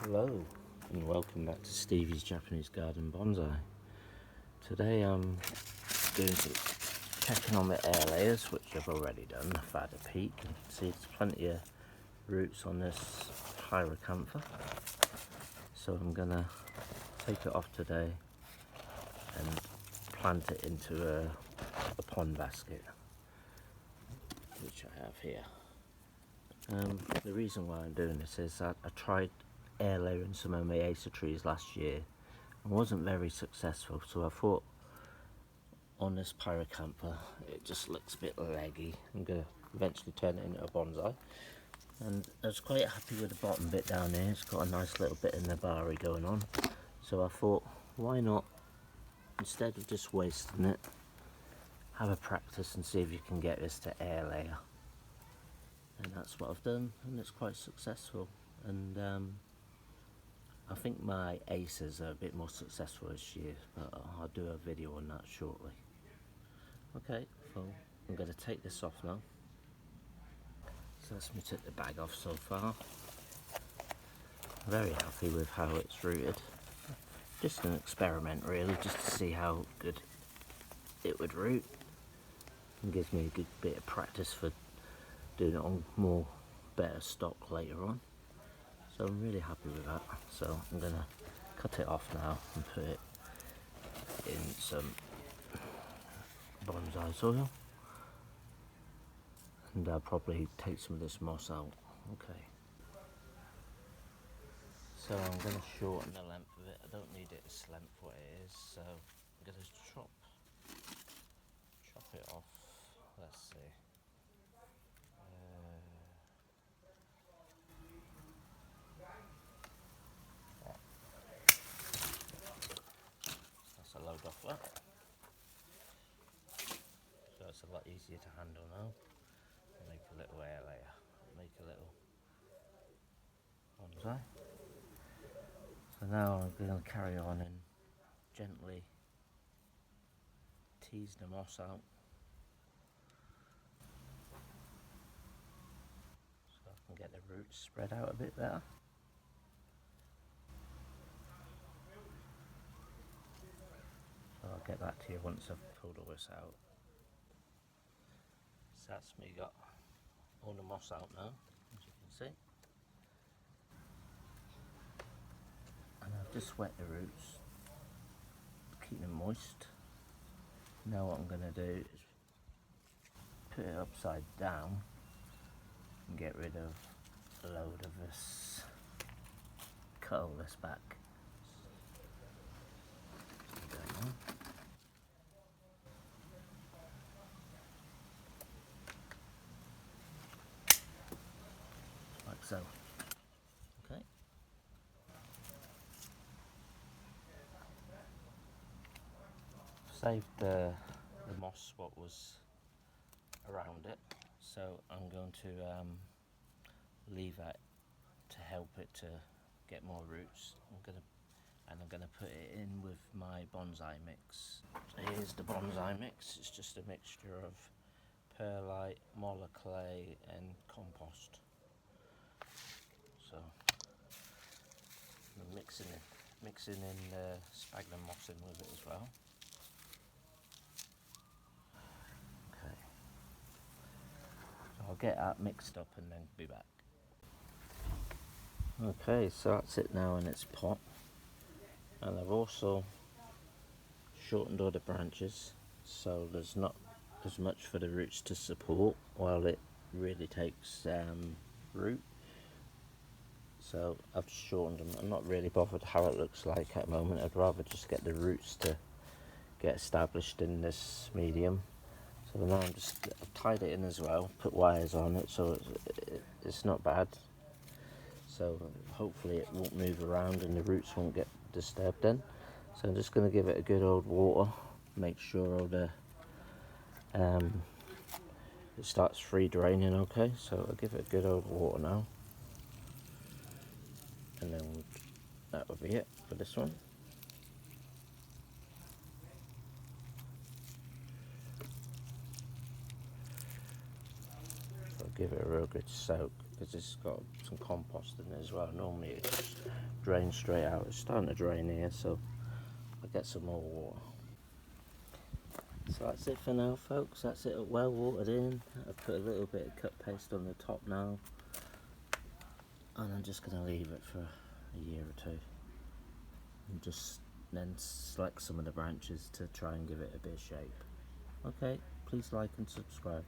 Hello and welcome back to Stevie's Japanese Garden Bonsai. Today I'm doing some checking on the air layers, which I've already done. I've had a peek and see there's plenty of roots on this pyracantha. So I'm gonna take it off today and plant it into a pond basket, which I have here. The reason why I'm doing this is that I tried air layering some of my acer trees last year and wasn't very successful, so I thought on this pyracantha it just looks a bit leggy. I'm going to eventually turn it into a bonsai, and I was quite happy with the bottom bit down here. It's got a nice little bit of nabari going on, so I thought why not, instead of just wasting it, have a practice and see if you can get this to air layer. And that's what I've done, and it's quite successful. And I think my acers are a bit more successful this year, but I'll do a video on that shortly. Okay, so I'm going to take this off now. So let's me take the bag off so far. Very happy with how it's rooted. Just an experiment really, just to see how good it would root. It gives me a good bit of practice for doing it on more better stock later on. So I'm really happy with that. So I'm going to cut it off now and put it in some bonsai soil, and I'll probably take some of this moss out. Okay. So I'm going to shorten the length of it. I don't need it as length what it is, so I'm going to chop it off. Let's see. That's a load off that. So it's a lot easier to handle now. Make a little air layer. Make a little bonsai. So now I'm going to carry on and gently tease the moss out, so I can get the roots spread out a bit better. So I'll get back to you once I've pulled all this out. So that's me got all the moss out now, as you can see. And I've just wet the roots, keep them moist. Now what I'm going to do is put it upside down and get rid of a load of this, cut all this back. Like so. Okay. Saved the moss what was around it, so I'm going to leave that to help it to get more roots. I'm gonna put it in with my bonsai mix. So here's the bonsai mix. It's just a mixture of perlite, molar clay and compost. So I'm mixing in sphagnum moss in with it as well. Okay. So I'll get that mixed up and then be back. Okay, so that's it now in its pot. And I've also shortened all the branches, so there's not as much for the roots to support while it really takes root. So I've shortened them. I'm not really bothered how it looks like at the moment. I'd rather just get the roots to get established in this medium. So now I've tied it in as well, put wires on it, so it's not bad. So hopefully it won't move around and the roots won't get disturbed then. So I'm just going to give it a good old water, make sure all the it starts free draining. Okay, so I'll give it a good old water now, and then that will be it for this one. So I'll give it a real good soak because it's got some compost in it as well. Normally it just drains straight out. It's starting to drain here, so I'll get some more water. So that's it for now, folks. That's it well watered in. I've put a little bit of cut paste on the top now, and I'm just going to leave it for a year or two, and just then select some of the branches to try and give it a bit of shape. Okay, please like and subscribe.